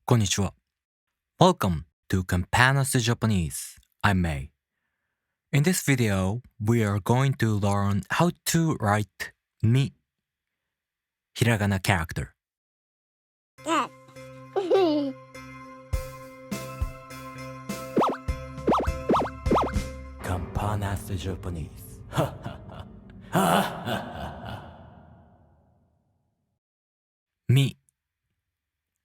こんにちは。Welcome to Campanas Japanese. I'm May. In this video, we are going to learn how to write Mi Hiragana character. Campanas Japanese. Mi.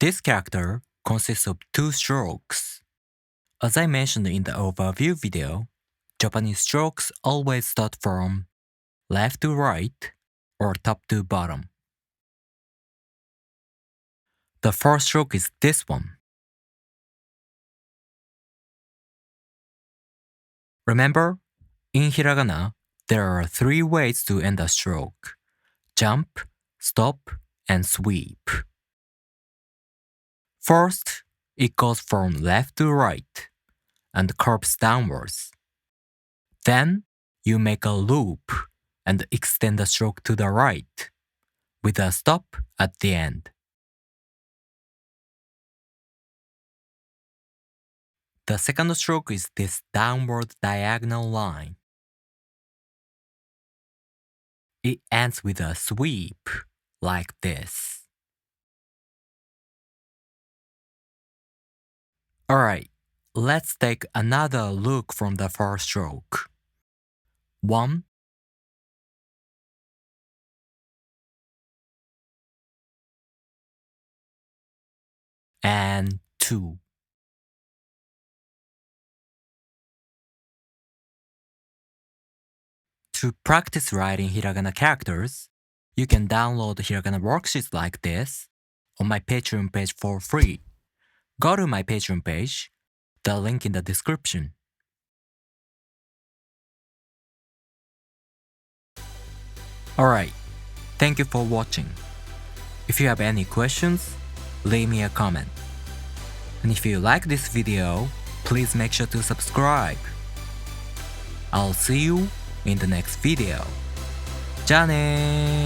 This character consists of two strokes. As I mentioned in the overview video, Japanese strokes always start from left to right or top to bottom. The first stroke is this one. Remember, in hiragana, there are three ways to end a stroke: jump, stop, and sweep. First, it goes from left to right and curves downwards. Then, you make a loop and extend the stroke to the right, with a stop at the end. The second stroke is this downward diagonal line. It ends with a sweep, like this. Alright, let's take another look from the first stroke. 1, and 2. To practice writing hiragana characters, you can download hiragana worksheets like this on my Patreon page for free. Go to my Patreon page, the link in the description. Alright, thank you for watching. If you have any questions, leave me a comment. And if you like this video, please make sure to subscribe. I'll see you in the next video. じゃあねー。